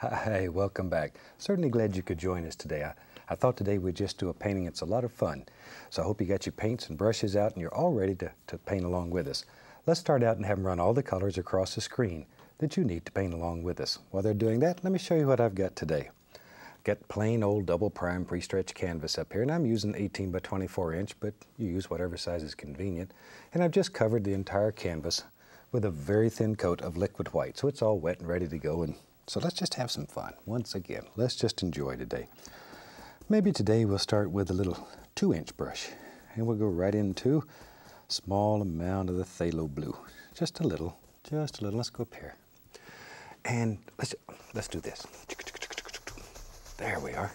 Hi, welcome back. Certainly glad you could join us today. I thought today we'd just do a painting. It's a lot of fun. So I hope you got your paints and brushes out and you're all ready to paint along with us. Let's start out and have them run all the colors across the screen that you need to paint along with us. While they're doing that, let me show you what I've got today. Got plain old double prime pre-stretched canvas up here, and I'm using 18 by 24 inch, but you use whatever size is convenient. And I've just covered the entire canvas with a very thin coat of liquid white, so it's all wet and ready to go. And so let's just have some fun. Once again, let's just enjoy today. Maybe today we'll start with a little 2-inch brush, and we'll go right into a small amount of the phthalo blue. Just a little, just a little. Let's go up here. And let's do this. There we are.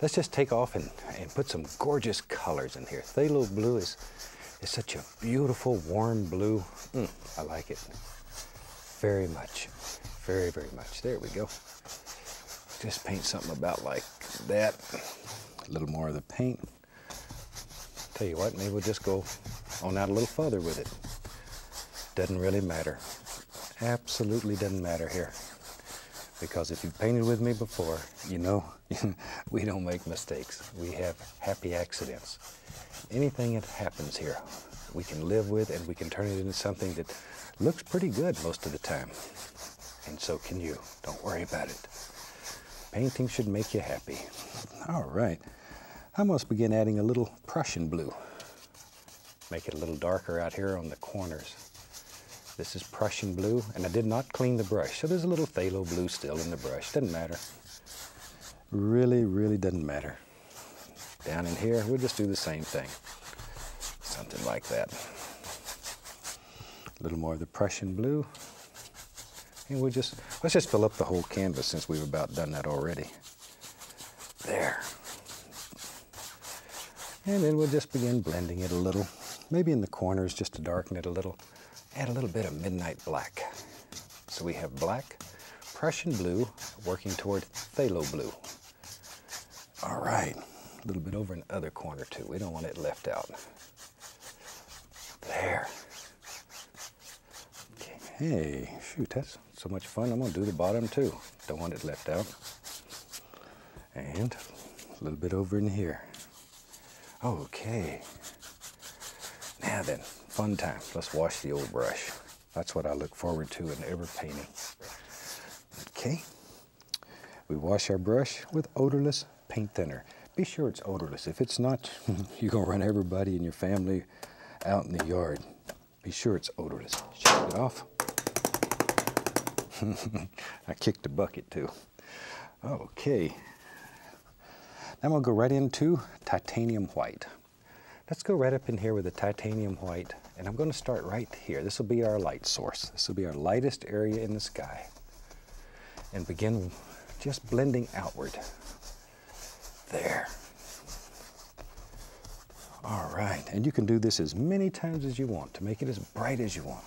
Let's just take off and put some gorgeous colors in here. Phthalo blue is such a beautiful, warm blue. I like it very much. Very, very much. There we go. Just paint something about like that. A little more of the paint. Tell you what, maybe we'll just go on out a little further with it. Doesn't really matter. Absolutely doesn't matter here. Because if you've painted with me before, you know we don't make mistakes. We have happy accidents. Anything that happens here, we can live with, and we can turn it into something that looks pretty good most of the time. And so can you. Don't worry about it. Painting should make you happy. All right. I'm going to begin adding a little Prussian blue. Make it a little darker out here on the corners. This is Prussian blue, and I did not clean the brush, so there's a little phthalo blue still in the brush. Doesn't matter. Really, really doesn't matter. Down in here, we'll just do the same thing. Something like that. A little more of the Prussian blue. And let's just fill up the whole canvas since we've about done that already. There. And then we'll just begin blending it a little. Maybe in the corners just to darken it a little. Add a little bit of midnight black. So we have black, Prussian blue, working toward phthalo blue. All right. A little bit over in the other corner too. We don't want it left out. There. Hey, shoot, that's so much fun. I'm going to do the bottom too. Don't want it left out. And a little bit over in here. Okay. Now then, fun time. Let's wash the old brush. That's what I look forward to in every painting. Okay. We wash our brush with odorless paint thinner. Be sure it's odorless. If it's not, you're going to run everybody in your family out in the yard. Be sure it's odorless. Shake it off. I kicked the bucket too. Okay. Now I'm going to go right into titanium white. Let's go right up in here with the titanium white, and I'm going to start right here. This will be our light source. This will be our lightest area in the sky. And begin just blending outward. There. All right, and you can do this as many times as you want to make it as bright as you want.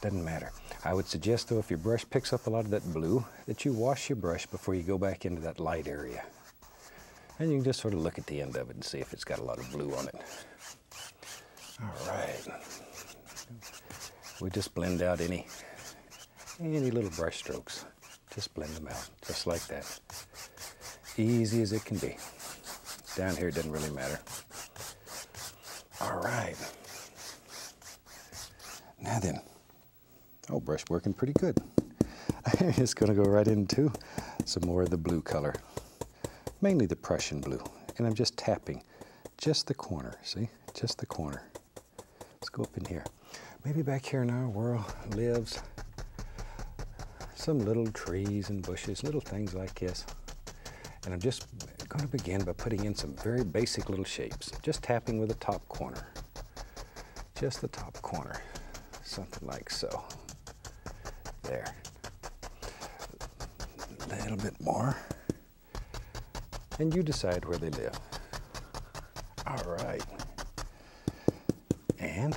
Doesn't matter. I would suggest, though, if your brush picks up a lot of that blue, that you wash your brush before you go back into that light area. And you can just sort of look at the end of it and see if it's got a lot of blue on it. All right. We just blend out any little brush strokes. Just blend them out, just like that. Easy as it can be. Down here, it doesn't really matter. All right. Now then, brush working pretty good. I'm just going to go right into some more of the blue color. Mainly the Prussian blue. And I'm just tapping just the corner, see? Just the corner. Let's go up in here. Maybe back here in our world lives some little trees and bushes, little things like this. And I'm just going to begin by putting in some very basic little shapes. Just tapping with the top corner. Just the top corner. Something like so. There. A little bit more. And you decide where they live. All right. And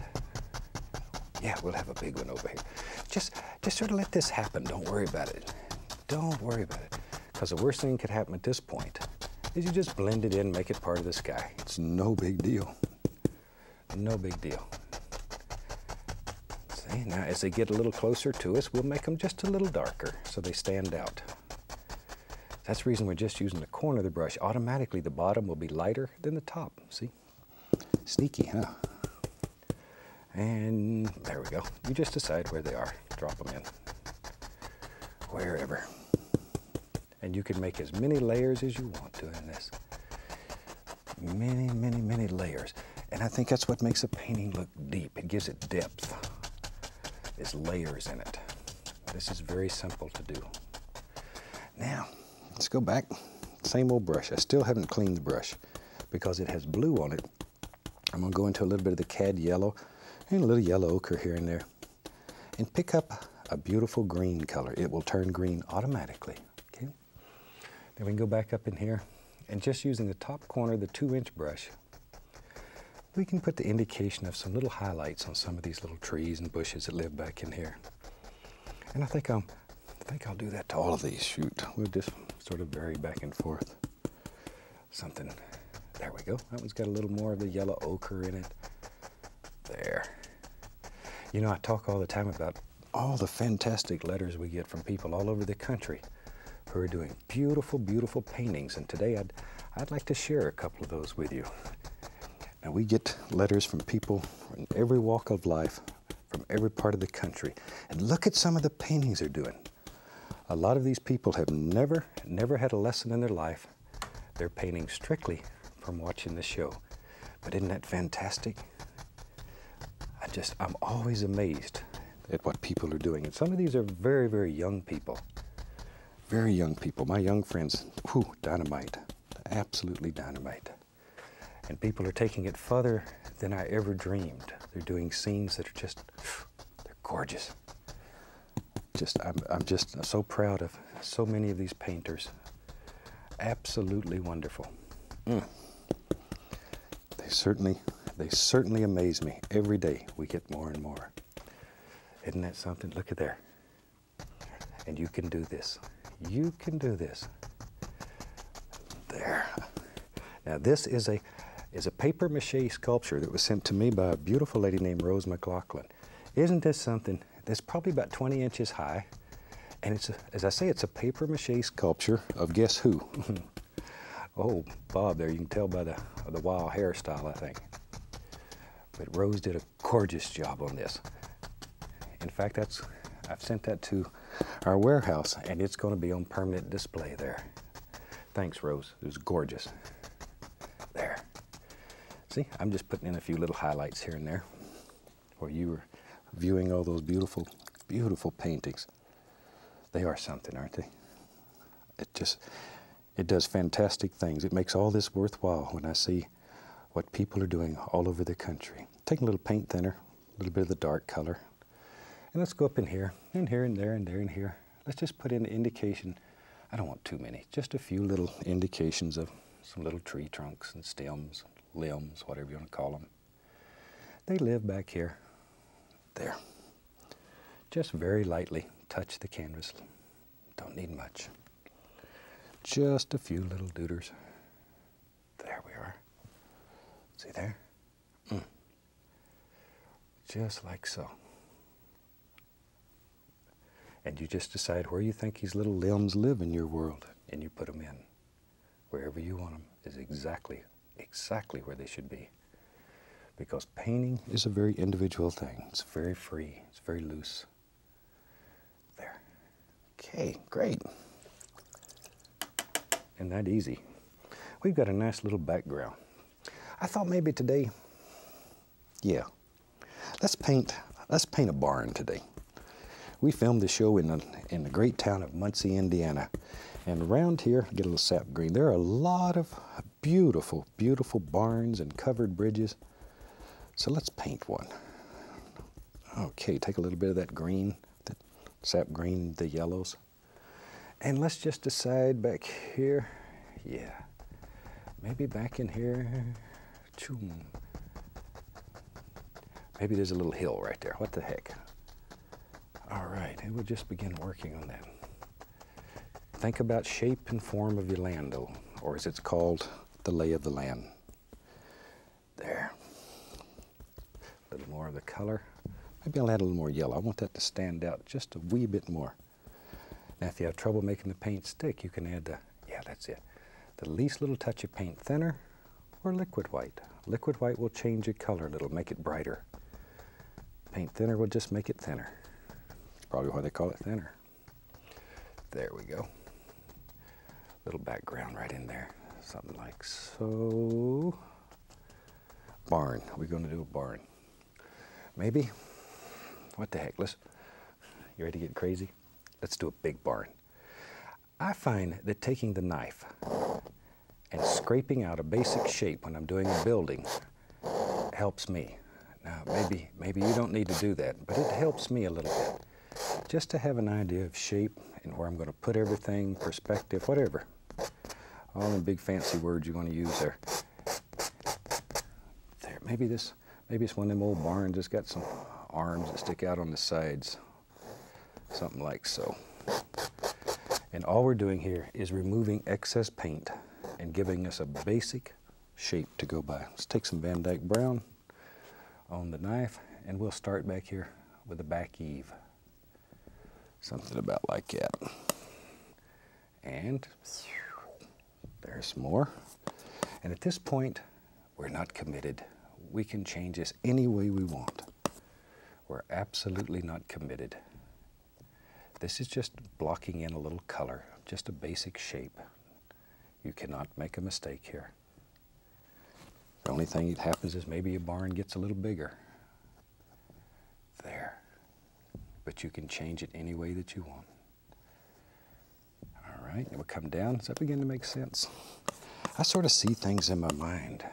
yeah, we'll have a big one over here. Just sort of let this happen. Don't worry about it. Don't worry about it. Because the worst thing that could happen at this point is you just blend it in, make it part of the sky. It's no big deal. No big deal. See, now as they get a little closer to us, we'll make them just a little darker so they stand out. That's the reason we're just using the corner of the brush. Automatically the bottom will be lighter than the top. See? Sneaky, huh? And there we go. You just decide where they are. Drop them in. Wherever. And you can make as many layers as you want to in this. Many, many, many layers. And I think that's what makes a painting look deep. It gives it depth. There's layers in it. This is very simple to do. Now, let's go back. Same old brush. I still haven't cleaned the brush because it has blue on it. I'm going to go into a little bit of the CAD yellow and a little yellow ochre here and there and pick up a beautiful green color. It will turn green automatically. Okay. Then we can go back up in here and just using the top corner of the 2-inch brush, we can put the indication of some little highlights on some of these little trees and bushes that live back in here. And I think I'll do that to all of these. Shoot, we'll just sort of vary back and forth. Something. There we go. That one's got a little more of the yellow ochre in it. There. You know, I talk all the time about all the fantastic letters we get from people all over the country who are doing beautiful, beautiful paintings. And today I'd like to share a couple of those with you. Now, we get letters from people in every walk of life, from every part of the country. And look at some of the paintings they're doing. A lot of these people have never had a lesson in their life. They're painting strictly from watching the show. But isn't that fantastic? I'm always amazed at what people are doing. And some of these are very, very young people. Very young people. My young friends, whew, dynamite. Absolutely dynamite. And people are taking it further than I ever dreamed. They're doing scenes that are they're gorgeous. I'm just so proud of so many of these painters. Absolutely wonderful. They certainly amaze me. Every day we get more and more. Isn't that something? Look at there. And you can do this. You can do this. There. Now this is a paper mache sculpture that was sent to me by a beautiful lady named Rose McLaughlin. Isn't this something? That's probably about 20 inches high. And it's, as I say, it's a paper mache sculpture of guess who? Oh, Bob there, you can tell by the wild hairstyle, I think. But Rose did a gorgeous job on this. In fact, I've sent that to our warehouse, and it's going to be on permanent display there. Thanks, Rose. It was gorgeous. There. See, I'm just putting in a few little highlights here and there where you were viewing all those beautiful, beautiful paintings. They are something, aren't they? It does fantastic things. It makes all this worthwhile when I see what people are doing all over the country. Taking a little paint thinner, a little bit of the dark color. And let's go up in here, and here, and there, and there, and here. Let's just put in the indication. I don't want too many, just a few little indications of some little tree trunks and stems, limbs, whatever you want to call them. They live back here. There. Just very lightly touch the canvas. Don't need much. Just a few little dooders. There we are. See there? Just like so. And you just decide where you think these little limbs live in your world, and you put them in. Wherever you want them is exactly where they should be. Because painting is a very individual thing. It's very free. It's very loose. There. Okay, great. Isn't that easy? We've got a nice little background. I thought maybe today, yeah, let's paint a barn today. We filmed the show in the great town of Muncie, Indiana. And around here, get a little sap green, there are a lot of beautiful, beautiful barns and covered bridges. So let's paint one. Okay, take a little bit of that green, that sap green, the yellows. And let's just decide back here, yeah, maybe back in here, choom. Maybe there's a little hill right there, what the heck. All right, and we'll just begin working on that. Think about shape and form of your land, though, or as it's called, the lay of the land. There. A little more of the color. Maybe I'll add a little more yellow. I want that to stand out just a wee bit more. Now, if you have trouble making the paint stick, you can add the, yeah, that's it, the least little touch of paint thinner or liquid white. Liquid white will change the color. It'll make it brighter. Paint thinner will just make it thinner. That's probably why they call it thinner. There we go. Little background right in there. Something like so. Barn. We're going to do a barn. Maybe. What the heck? You ready to get crazy? Let's do a big barn. I find that taking the knife and scraping out a basic shape when I'm doing a building helps me. Now, maybe you don't need to do that, but it helps me a little bit. Just to have an idea of shape and where I'm going to put everything, perspective, whatever. All the big fancy words you're going to use there. There, maybe it's one of them old barns that's got some arms that stick out on the sides. Something like so. And all we're doing here is removing excess paint and giving us a basic shape to go by. Let's take some Van Dyke brown on the knife, and we'll start back here with the back eave. Something about like that. And there's some more. And at this point, we're not committed. We can change this any way we want. We're absolutely not committed. This is just blocking in a little color, just a basic shape. You cannot make a mistake here. The only thing that happens is maybe a barn gets a little bigger. There. But you can change it any way that you want. All right, and we'll come down. Does that begin to make sense? I sort of see things in my mind.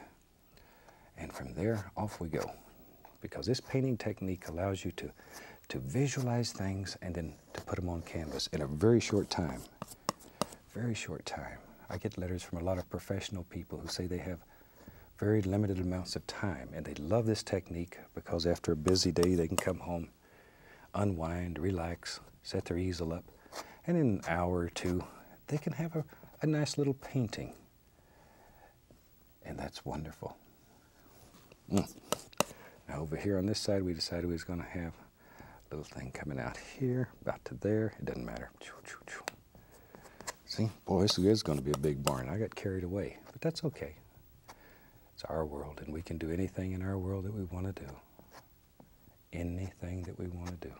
And from there, off we go. Because this painting technique allows you to visualize things and then to put them on canvas in a very short time. Very short time. I get letters from a lot of professional people who say they have very limited amounts of time and they love this technique because after a busy day they can come home, unwind, relax, set their easel up, and in an hour or two they can have a nice little painting. And that's wonderful. Now over here on this side we decided we was going to have little thing coming out here, about to there. It doesn't matter. See, boy, this is going to be a big barn. I got carried away, but that's okay. It's our world, and we can do anything in our world that we want to do. Anything that we want to do.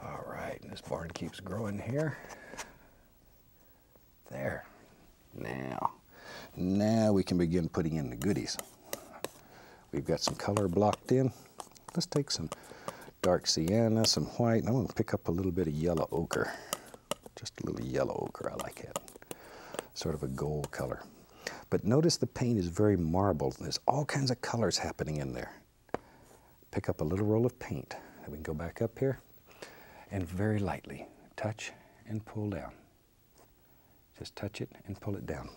All right, and this barn keeps growing here. There. Now we can begin putting in the goodies. We've got some color blocked in. Let's take some dark sienna, some white, and I'm going to pick up a little bit of yellow ochre. Just a little yellow ochre, I like it. Sort of a gold color. But notice the paint is very marbled. There's all kinds of colors happening in there. Pick up a little roll of paint. And we can go back up here and very lightly touch and pull down. Just touch it and pull it down.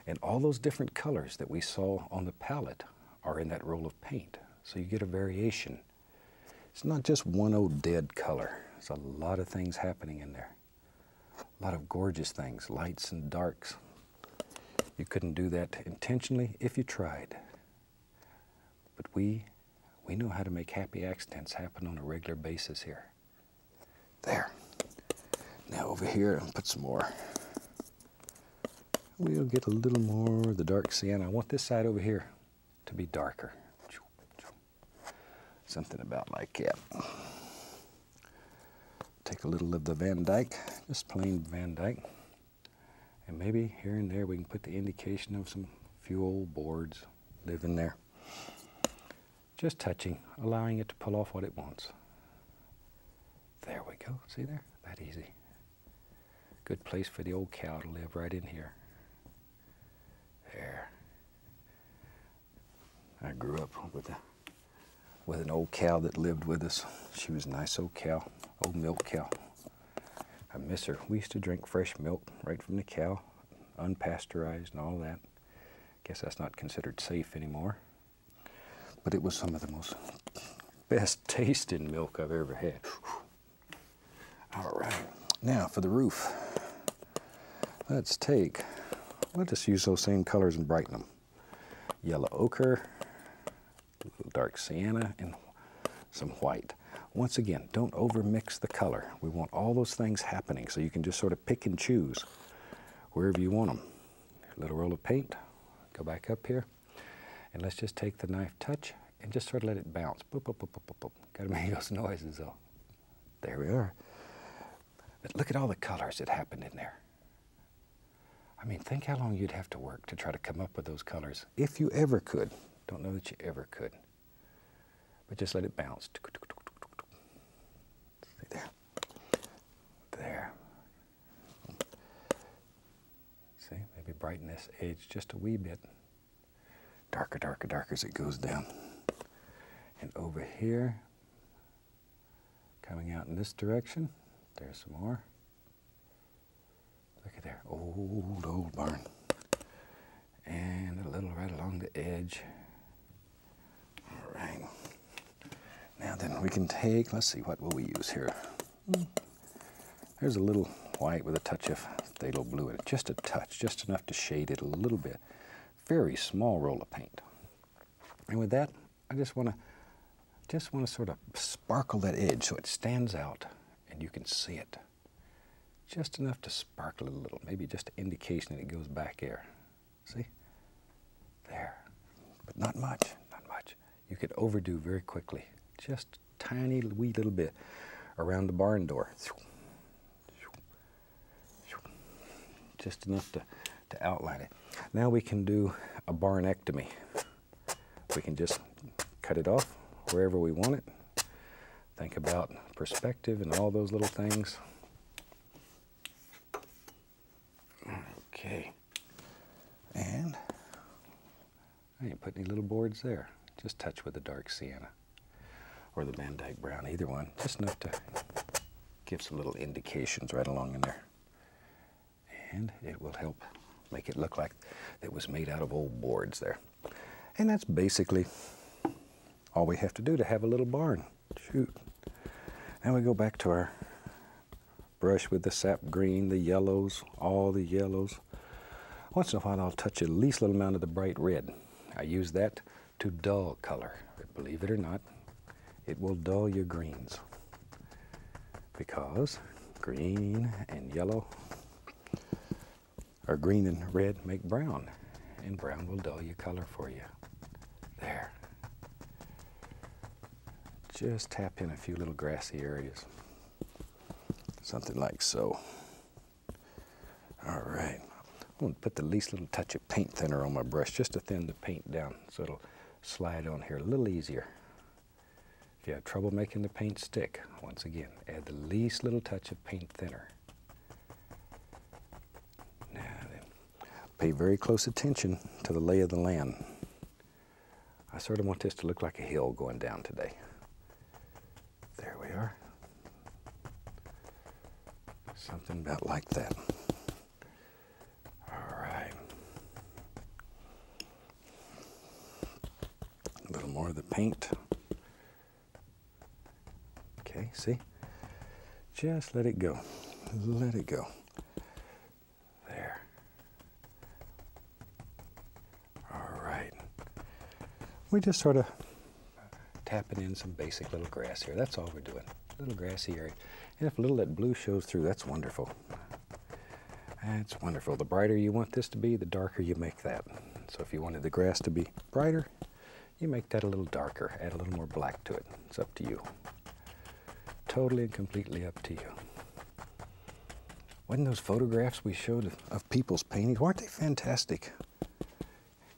And all those different colors that we saw on the palette are in that roll of paint. So you get a variation. It's not just one old dead color. There's a lot of things happening in there. A lot of gorgeous things, lights and darks. You couldn't do that intentionally if you tried. But we know how to make happy accidents happen on a regular basis here. There. Now over here, I'll put some more. We'll get a little more of the dark sienna. I want this side over here to be darker. Something about like that. Take a little of the Van Dyke, just plain Van Dyke. And maybe here and there we can put the indication of some few old boards living there. Just touching, allowing it to pull off what it wants. There we go, see there? That easy. Good place for the old cow to live right in here. There. I grew up with an old cow that lived with us. She was a nice old cow, old milk cow. I miss her. We used to drink fresh milk right from the cow, unpasteurized and all that. Guess that's not considered safe anymore. But it was some of the most best tasting milk I've ever had. All right, now for the roof. We'll just use those same colors and brighten them. Yellow ochre, a little dark sienna, and some white. Once again, don't overmix the color. We want all those things happening so you can just sort of pick and choose wherever you want them. Little roll of paint, go back up here, and let's just take the knife touch and just sort of let it bounce. Boop, boop, boop, boop, boop, boop. Got to make those noises though. There we are. But look at all the colors that happened in there. I mean, think how long you'd have to work to try to come up with those colors, if you ever could. Don't know that you ever could. But just let it bounce. See there. There. See, maybe brighten this edge just a wee bit. Darker, darker, darker as it goes down. And over here, coming out in this direction, there's some more. Look at there, old barn. And a little right along the edge. All right. Now then we can take, let's see, what will we use here? There's a little white with a touch of phthalo blue in it. Just a touch, just enough to shade it a little bit. Very small roll of paint. And with that, I just want to sort of sparkle that edge so it stands out and you can see it. Just enough to sparkle it a little, maybe just an indication that it goes back there. See? There. But not much, not much. You could overdo very quickly. Just a tiny wee little bit around the barn door. Just enough to outline it. Now we can do a barnectomy. We can just cut it off wherever we want it. Think about perspective and all those little things. Okay. And I ain't put any little boards there. Just touch with the dark sienna or the Van Dyke brown, either one. Just enough to give some little indications right along in there. And it will help make it look like it was made out of old boards there. And that's basically all we have to do to have a little barn. Shoot. Now we go back to our brush with the sap green, the yellows, all the yellows. Once in a while I'll touch at least a little amount of the bright red. I use that to dull color. But believe it or not, it will dull your greens. Because green and yellow, or green and red make brown, and brown will dull your color for you. There. Just tap in a few little grassy areas. Something like so. All right. I'm going to put the least little touch of paint thinner on my brush just to thin the paint down so it'll slide on here a little easier. If you have trouble making the paint stick, once again, add the least little touch of paint thinner. Now then, pay very close attention to the lay of the land. I sort of want this to look like a hill going down today. There we are. Something about like that. All right. A little more of the paint. Okay, see? Just let it go. Let it go. There. All right. We just sort of tapping in some basic little grass here. That's all we're doing. Little grassy area. And if a little of that blue shows through, that's wonderful. That's wonderful. The brighter you want this to be, the darker you make that. So if you wanted the grass to be brighter, you make that a little darker. Add a little more black to it. It's up to you. Totally and completely up to you. Wasn't those photographs we showed of people's paintings, weren't they fantastic?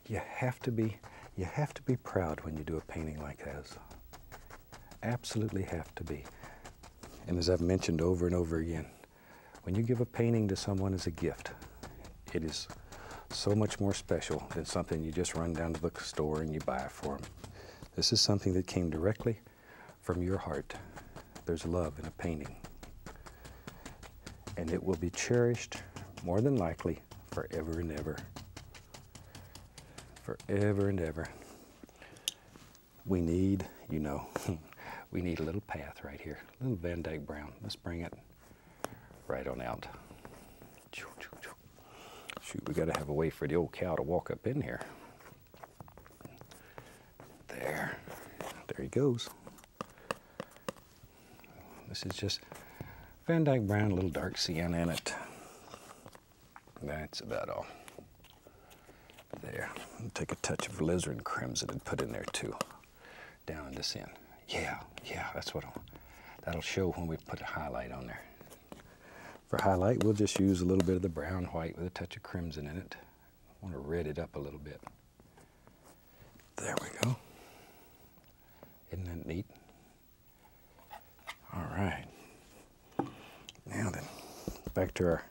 You have to be proud when you do a painting like this. Absolutely have to be. And as I've mentioned over and over again, when you give a painting to someone as a gift, it is so much more special than something you just run down to the store and you buy it for them. This is something that came directly from your heart. There's love in a painting. And it will be cherished, more than likely, forever and ever. Forever and ever. We need, you know, we need a little path right here, a little Van Dyke brown. Let's bring it right on out. Shoot, we got to have a way for the old cow to walk up in here. There he goes. This is just Van Dyke brown, a little dark sienna in it. That's about all. There. I'll take a touch of alizarin crimson and put in there too. Down in this end. Yeah, that's what that'll show when we put a highlight on there. For highlight, we'll just use a little bit of the brown white with a touch of crimson in it. I want to red it up a little bit. There we go. Isn't that neat? All right. Now then, back to our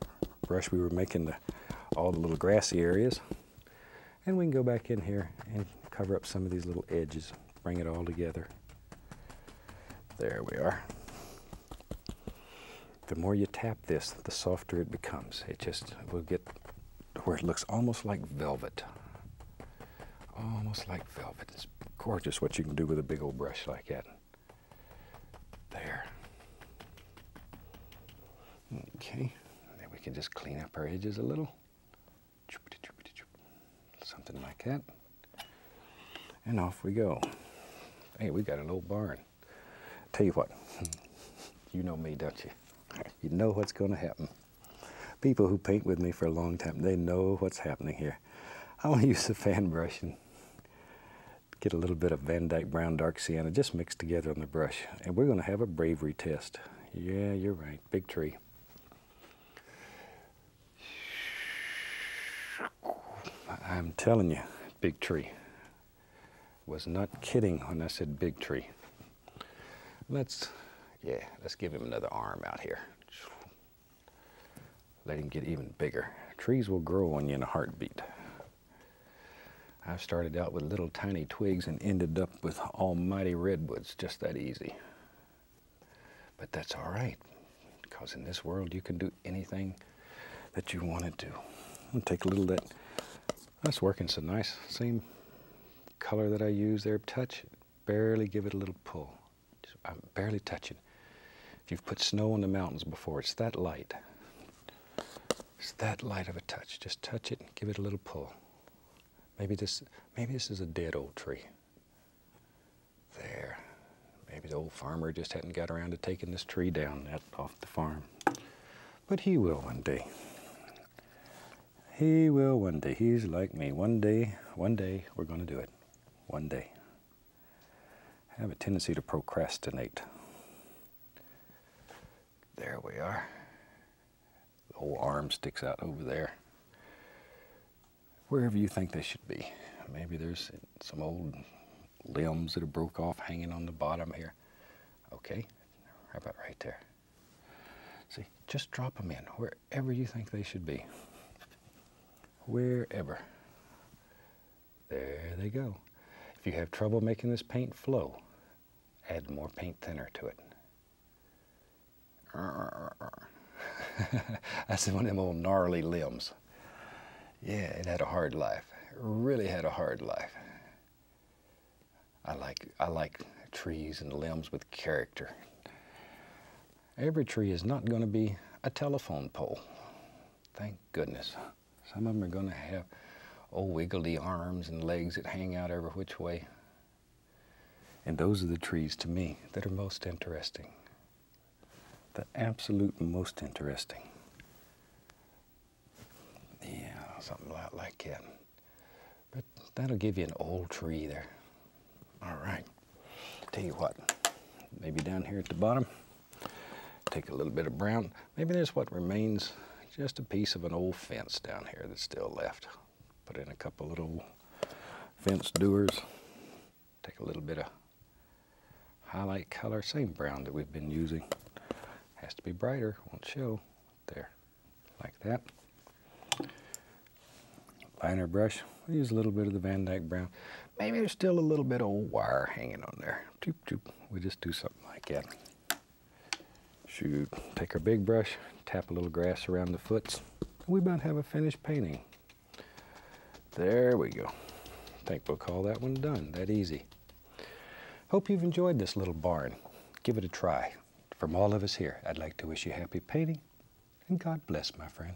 brush. We were making all the little grassy areas. And we can go back in here and cover up some of these little edges, bring it all together. There we are. The more you tap this, the softer it becomes. It just will get where it looks almost like velvet. Almost like velvet. It's gorgeous what you can do with a big old brush like that. There. Okay. Then we can just clean up our edges a little. Something like that. And off we go. Hey, we got an old barn. Tell you what, you know me, don't you? You know what's going to happen. People who paint with me for a long time, they know what's happening here. I want to use the fan brush and get a little bit of Van Dyke brown dark sienna just mixed together on the brush. And we're going to have a bravery test. Yeah, you're right. Big tree. I'm telling you, big tree. Was not kidding when I said big tree. Let's give him another arm out here. Let him get even bigger. Trees will grow on you in a heartbeat. I started out with little tiny twigs and ended up with almighty redwoods, just that easy. But that's all right, because in this world you can do anything that you want to do. I'm going to take a little of that. That's working so nice. Same color that I use there. Touch, barely give it a little pull. I'm barely touching. If you've put snow on the mountains before, it's that light. It's that light of a touch. Just touch it, give it a little pull. Maybe this is a dead old tree. There. Maybe the old farmer just hadn't got around to taking this tree down off the farm. But he will one day. He will one day. He's like me. One day, we're going to do it. One day. I have a tendency to procrastinate. There we are. The whole arm sticks out over there. Wherever you think they should be. Maybe there's some old limbs that are broke off hanging on the bottom here. Okay, how about right there? See, just drop them in wherever you think they should be. Wherever. There they go. If you have trouble making this paint flow, add more paint thinner to it. That's one of them old gnarly limbs. Yeah, it had a hard life. It really had a hard life. I like trees and limbs with character. Every tree is not going to be a telephone pole. Thank goodness. Some of them are going to have old wiggly arms and legs that hang out every which way. And those are the trees, to me, that are most interesting. The absolute most interesting. Yeah, something like that. But that'll give you an old tree there. All right. Tell you what, maybe down here at the bottom, take a little bit of brown. Maybe there's what remains, just a piece of an old fence down here that's still left. Put in a couple little fence doers. Take a little bit of highlight color, same brown that we've been using. Has to be brighter, won't show. There, like that. Liner brush, we'll use a little bit of the Van Dyke brown. Maybe there's still a little bit of old wire hanging on there. Choop, choop. We just do something like that. Shoot, take our big brush, tap a little grass around the foots. We about have a finished painting. There we go. I think we'll call that one done, that easy. Hope you've enjoyed this little barn. Give it a try. From all of us here, I'd like to wish you happy painting, and God bless, my friend.